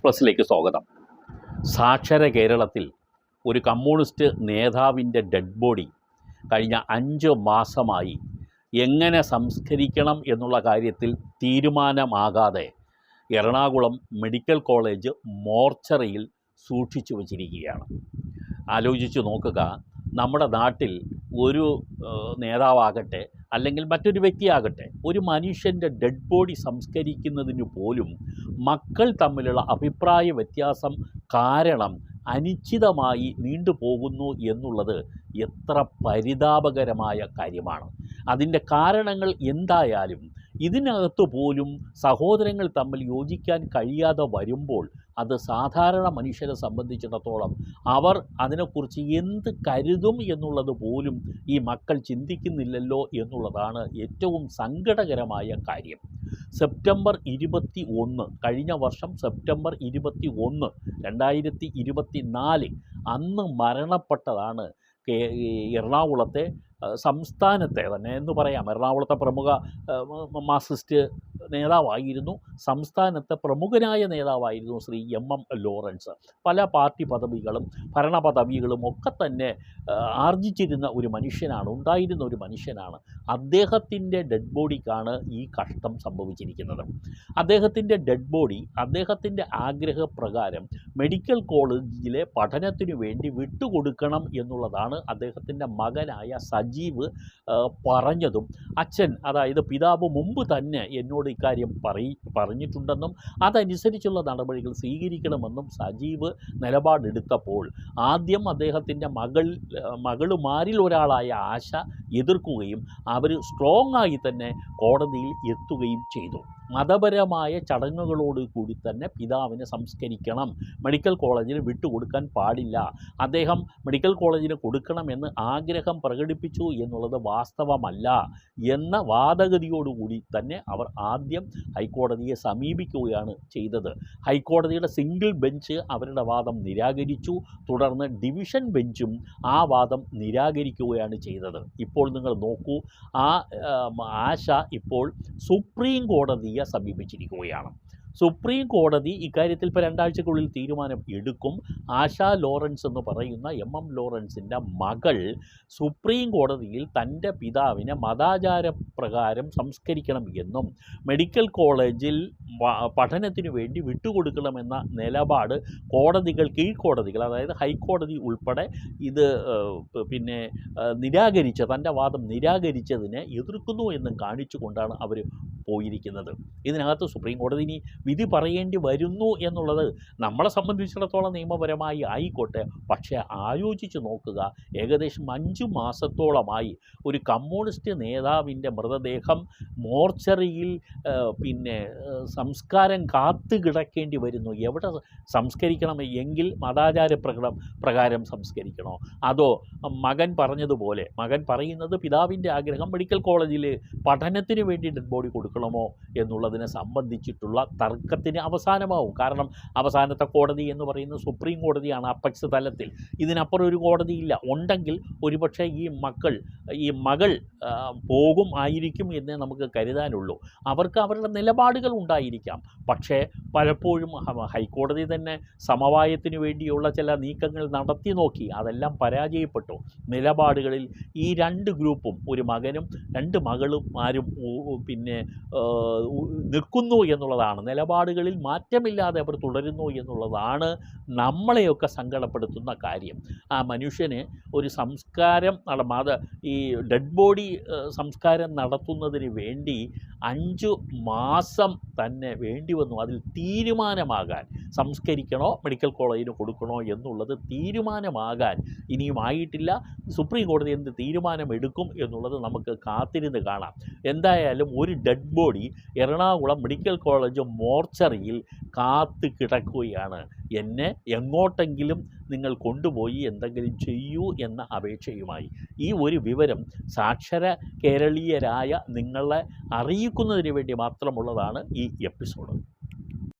എക്സ്പ്രസ്സിലേക്ക് സ്വാഗതം. സാക്ഷര കേരളത്തിൽ ഒരു കമ്മ്യൂണിസ്റ്റ് നേതാവിൻ്റെ ഡെഡ് ബോഡി കഴിഞ്ഞ 5 മാസമായി എങ്ങനെ സംസ്കരിക്കണം എന്നുള്ള കാര്യത്തിൽ തീരുമാനമാകാതെ എറണാകുളം മെഡിക്കൽ കോളേജ് മോർച്ചറിയിൽ സൂക്ഷിച്ചു വച്ചിരിക്കുകയാണ്. ആലോചിച്ച് നോക്കുക, നമ്മുടെ നാട്ടിൽ ഒരു നേതാവാകട്ടെ അല്ലെങ്കിൽ മറ്റൊരു വ്യക്തിയാകട്ടെ, ഒരു മനുഷ്യൻ്റെ ഡെഡ് ബോഡി സംസ്കരിക്കുന്നതിന് പോലും മക്കൾ തമ്മിലുള്ള അഭിപ്രായ വ്യത്യാസം കാരണം അനിശ്ചിതമായി നീണ്ടുപോകുന്നു എന്നുള്ളത് എത്ര പരിതാപകരമായ കാര്യമാണ്. അതിൻ്റെ കാരണങ്ങൾ എന്തായാലും ഇതിനകത്ത് പോലും സഹോദരങ്ങൾ തമ്മിൽ യോജിക്കാൻ കഴിയാതെ വരുമ്പോൾ അത് സാധാരണ മനുഷ്യരെ സംബന്ധിച്ചിടത്തോളം അവർ അതിനെക്കുറിച്ച് എന്ത് കരുതും എന്നുള്ളത് പോലും ഈ മക്കൾ ചിന്തിക്കുന്നില്ലല്ലോ എന്നുള്ളതാണ് ഏറ്റവും സങ്കടകരമായ കാര്യം. സെപ്റ്റംബർ 21, കഴിഞ്ഞ വർഷം സെപ്റ്റംബർ 21, 2024 അന്ന് മരണപ്പെട്ടതാണ് എറണാകുളത്തെ സംസ്ഥാനത്തെ തന്നെ എന്ന് പറയാം. എറണാകുളത്തെ പ്രമുഖ മാർക്സിസ്റ്റ് നേതാവായിരുന്നു, സംസ്ഥാനത്തെ പ്രമുഖനായ നേതാവായിരുന്നു ശ്രീ എം ലോറൻസ്. പല പാർട്ടി പദവികളും ഭരണ പദവികളും ഒക്കെ തന്നെ ആർജിച്ചിരുന്ന ഒരു മനുഷ്യനാണ്, ഉണ്ടായിരുന്ന ഒരു മനുഷ്യനാണ്. അദ്ദേഹത്തിൻ്റെ ഡെഡ് ബോഡിക്കാണ് ഈ കഷ്ടം സംഭവിച്ചിരിക്കുന്നത്. അദ്ദേഹത്തിൻ്റെ ഡെഡ് ബോഡി അദ്ദേഹത്തിൻ്റെ ആഗ്രഹപ്രകാരം മെഡിക്കൽ കോളേജിലെ പഠനത്തിനു വേണ്ടി വിട്ടുകൊടുക്കണം എന്നുള്ളതാണ് അദ്ദേഹത്തിൻ്റെ മകനായ സജീവ് പറഞ്ഞതും. അച്ഛൻ, അതായത് പിതാവ് മുമ്പ് തന്നെ എന്നോട് ഇക്കാര്യം പറഞ്ഞിട്ടുണ്ടെന്നും അതനുസരിച്ചുള്ള നടപടികൾ സ്വീകരിക്കണമെന്നും സജീവ് നിലപാടെടുത്തപ്പോൾ ആദ്യം അദ്ദേഹത്തിൻ്റെ മകളുമാരിൽ ഒരാളായ ആശ എതിർക്കുകയും അവർ സ്ട്രോങ് ആയി തന്നെ കോടതിയിൽ എത്തുകയും ചെയ്തു. മതപരമായ ചടങ്ങുകളോട് കൂടി തന്നെ പിതാവിനെ സംസ്കരിക്കണം, മെഡിക്കൽ കോളേജിൽ വിട്ടുകൊടുക്കാൻ പാടില്ല, അദ്ദേഹം മെഡിക്കൽ കോളേജിന് കൊടുക്കണമെന്ന് ആഗ്രഹം പ്രകടിപ്പിച്ചു എന്നുള്ളത് വാസ്തവമല്ല എന്ന വാദഗതിയോടുകൂടി തന്നെ അവർ ആദ്യം ഹൈക്കോടതിയെ സമീപിക്കുകയാണ് ചെയ്തത്. ഹൈക്കോടതിയുടെ സിംഗിൾ ബെഞ്ച് അവരുടെ വാദം നിരാകരിച്ചു. തുടർന്ന് ഡിവിഷൻ ബെഞ്ചും ആ വാദം നിരാകരിക്കുകയാണ് ചെയ്തത്. ഇപ്പോൾ നിങ്ങൾ നോക്കൂ, ആശ ഇപ്പോൾ സുപ്രീം കോടതിയെ സമീപിച്ചിരിക്കുകയാണ്. സുപ്രീം കോടതി ഇക്കാര്യത്തിൽ ഇപ്പോൾ 2 ആഴ്ചക്കുള്ളിൽ തീരുമാനം എടുക്കും. ആശാ ലോറൻസ് എന്ന് പറയുന്ന എം ലോറൻസിൻ്റെ മകൾ സുപ്രീം കോടതിയിൽ തൻ്റെ പിതാവിനെ മതാചാരപ്രകാരം സംസ്കരിക്കണം എന്നും മെഡിക്കൽ കോളേജിൽ പഠനത്തിനു വേണ്ടി വിട്ടുകൊടുക്കണമെന്ന നിലപാട് കീഴ്ക്കോടതികൾ, അതായത് ഹൈക്കോടതി ഉൾപ്പെടെ ഇത് തൻ്റെ വാദം നിരാകരിച്ചതിനെ എതിർക്കുന്നു എന്നും കാണിച്ചുകൊണ്ടാണ് അവർ പോയിരിക്കുന്നത്. ഇതിനകത്ത് സുപ്രീം കോടതി ഇനി വിധി പറയേണ്ടി വരുന്നു എന്നുള്ളത് നമ്മളെ സംബന്ധിച്ചിടത്തോളം നിയമപരമായി ആയിക്കോട്ടെ, പക്ഷേ ആലോചിച്ച് നോക്കുക, ഏകദേശം 5 മാസത്തോളമായി ഒരു കമ്മ്യൂണിസ്റ്റ് നേതാവിൻ്റെ മൃതദേഹം മോർച്ചറിയിൽ സംസ്കാരം കാത്തു കിടക്കേണ്ടി വരുന്നു. എവിടെ സംസ്കരിക്കണം? എങ്കിൽ മതാചാര പ്രകാരം സംസ്കരിക്കണോ, അതോ മകൻ പറയുന്നത് പിതാവിൻ്റെ ആഗ്രഹം മെഡിക്കൽ കോളേജിൽ പഠനത്തിന് വേണ്ടി ഡെഡ് ബോഡി കൊടുക്കണമോ എന്നുള്ളതിനെ സംബന്ധിച്ചിട്ടുള്ള തർക്കത്തിന് അവസാനമാവും. കാരണം അവസാനത്തെ കോടതി എന്ന് പറയുന്നത് സുപ്രീം കോടതിയാണ് അപ്പക്സ് തലത്തിൽ. ഇതിനപ്പുറം ഒരു കോടതിയില്ല. ഉണ്ടെങ്കിൽ ഒരുപക്ഷെ ഈ മകൾ ആയിരിക്കും എന്നേ നമുക്ക് കരുതാനുള്ളൂ. അവർക്ക് അവരുടെ നിലപാടുകൾ ഉണ്ടായിരിക്കാം. പക്ഷേ പലപ്പോഴും ഹൈക്കോടതി തന്നെ സമവായത്തിനു വേണ്ടിയുള്ള ചില നീക്കങ്ങൾ നടത്തി നോക്കി, അതെല്ലാം പരാജയപ്പെട്ടു. നിലപാടുകളിൽ ഈ 2 ഗ്രൂപ്പും, ഒരു മകനും 2 മകളുമാരും നിൽക്കുന്നു എന്നുള്ളതാണ്. നിലപാടുകളിൽ മാറ്റമില്ലാതെ അവർ തുടരുന്നു എന്നുള്ളതാണ് നമ്മളെയൊക്കെ സങ്കടപ്പെടുത്തുന്ന കാര്യം. ആ മനുഷ്യന് ഒരു സംസ്കാരം ഈ ഡെഡ് ബോഡി സംസ്കാരം നടത്തുന്നതിന് വേണ്ടി 5 മാസം തന്നെ വേണ്ടി വന്നു. അതിൽ തീരുമാനമാകാൻ, സംസ്കരിക്കണോ മെഡിക്കൽ കോളേജിന് കൊടുക്കണോ എന്നുള്ളത് തീരുമാനമാകാൻ ഇനിയും ആയിട്ടില്ല. സുപ്രീം കോടതി എന്ത് തീരുമാനമെടുക്കും എന്നുള്ളത് നമുക്ക് കാത്തിരുന്ന് കാണാം. എന്തായാലും ഒരു dead body Ernakulam medical college മോർച്ചറിയിൽ കാത്തു കിടക്കുകയാണ്. എന്നെ എങ്ങോട്ടെങ്കിലും നിങ്ങൾ കൊണ്ടുപോയി എന്തെങ്കിലും ചെയ്യൂ എന്ന അപേക്ഷയുമായി. ഈ ഒരു വിവരം സാക്ഷര കേരളീയരായ നിങ്ങളെ അറിയിക്കുന്നതിന് വേണ്ടി മാത്രമുള്ളതാണ് ഈ എപ്പിസോഡ്.